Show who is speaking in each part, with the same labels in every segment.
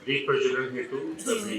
Speaker 1: दीप प्रज्वलन हेतु सभी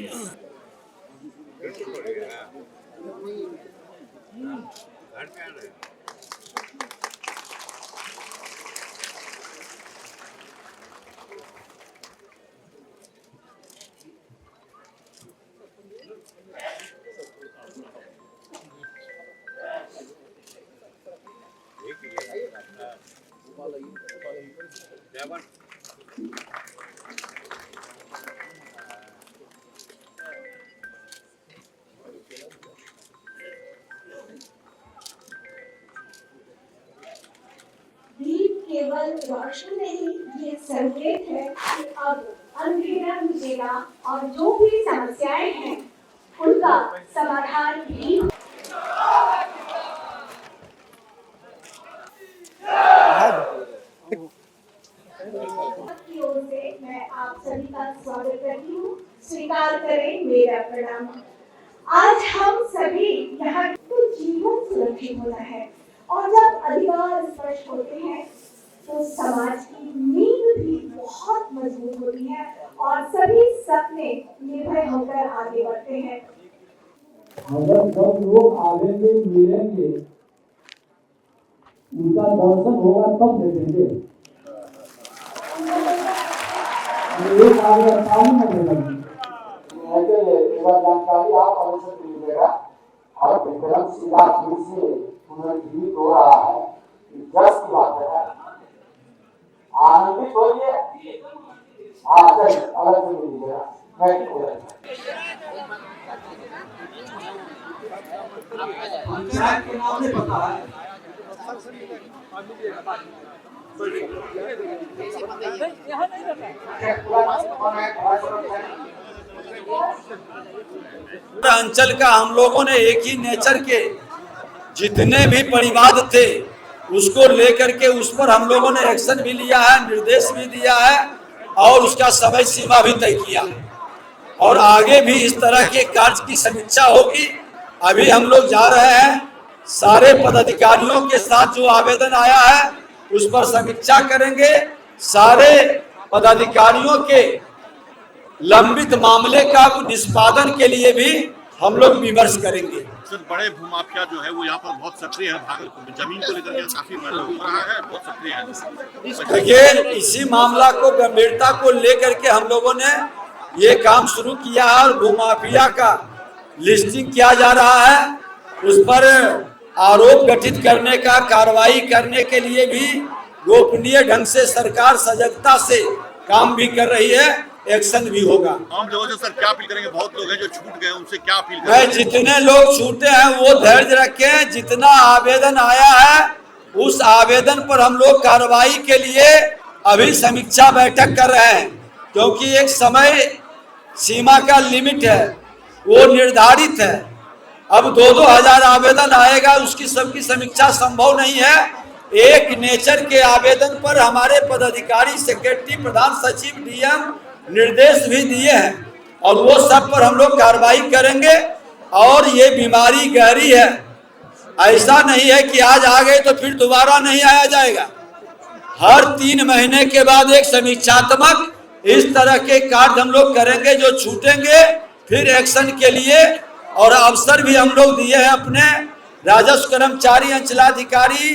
Speaker 2: दीप केवल रोशनी नहीं, ये संकेत है कि अब अंधेरा मिटेगा और जो भी समस्याएं हैं उनका समाधान भी की ओर से मैं आप सभी का स्वागत करती हूँ। स्वीकार करें मेरा प्रणाम। आज हम सभी यहाँ तो जीवन सुरक्षित होता है और जब अधिकार स्पष्ट होते हैं तो समाज की नींव भी बहुत मजबूत होती है और सभी सपने निर्भय होकर आगे बढ़ते हैं।
Speaker 3: अगर सब लोग आवेंगे मिलेंगे, उनका दर्शन होगा तब देखेंगे। एक आगे ताली में देंगे।
Speaker 4: ऐसे जानकारी आप अवश्य दीजिएगा। और विक्रम सीधा फिर से पुनर्जीवित हो रहा है, जस की बात है। आनंदित होइए। चलिए अलग से दीजिएगा।
Speaker 3: पंचायत के नाम नहीं पता है।
Speaker 5: अंचल का हम लोगों ने एक ही नेचर के जितने भी परिवाद थे उसको लेकर के उस पर हम लोगों ने एक्शन भी लिया है, निर्देश भी दिया है और उसका समय सीमा भी तय किया और आगे भी इस तरह के कार्य की समीक्षा होगी। अभी हम लोग जा रहे हैं, सारे पदाधिकारियों के साथ जो आवेदन आया है उस पर समीक्षा करेंगे। सारे पदाधिकारियों के लंबित मामले का निष्पादन के लिए भी हम लोग विमर्श करेंगे।
Speaker 1: सर, बड़े भूमाफिया जो है वो यहाँ पर बहुत सक्रिय है, जमीन को लेकर काफी हो रहा है, बहुत सक्रिय है।
Speaker 5: देखिए, इसी मामला को गंभीरता को लेकर के हम लोगों ने ये काम शुरू किया है और भूमाफिया का लिस्टिंग किया जा रहा है। उस पर आरोप गठित करने का कार्रवाई करने के लिए भी गोपनीय ढंग से सरकार सजगता से काम भी कर रही है, एक्शन भी होगा।
Speaker 1: आम लोगों से सर क्या अपील करेंगे? बहुत लोग हैं जो छूट गए, उनसे क्या अपील
Speaker 5: करेंगे? जितने लोग छूटे हैं वो धैर्य रखें। जितना आवेदन आया है उस आवेदन पर हम लोग कार्रवाई के लिए अभी समीक्षा बैठक कर रहे हैं, क्योंकि एक समय सीमा का लिमिट है, वो निर्धारित है। अब 2-2 हजार आवेदन आएगा, उसकी सबकी समीक्षा संभव नहीं है। एक नेचर के आवेदन पर हमारे पदाधिकारी, सेक्रेटरी, प्रधान सचिव, डीएम निर्देश भी दिए हैं और वो सब पर हम लोग कार्रवाई करेंगे। और ये बीमारी गहरी है, ऐसा नहीं है कि आज आ गए तो फिर दोबारा नहीं आया जाएगा। हर 3 महीने के बाद एक समीक्षात्मक इस तरह के कार्य हम लोग करेंगे जो छूटेंगे, फिर एक्शन के लिए। और अवसर भी हम लोग दिए हैं अपने राजस्व कर्मचारी, अंचलाधिकारी,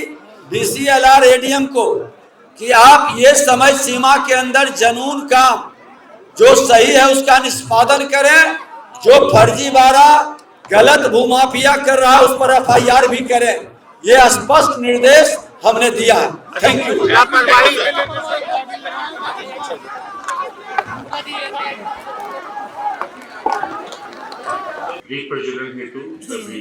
Speaker 5: डीसीएलआर, एडीएम को कि आप ये समय सीमा के अंदर जनून काम जो सही है उसका निष्पादन करें। जो फर्जीवाड़ा गलत भूमाफिया कर रहा है उस पर एफआईआर भी करें। ये स्पष्ट निर्देश हमने दिया है। Thank you.
Speaker 1: दीप प्रज्वलन हेतु सभी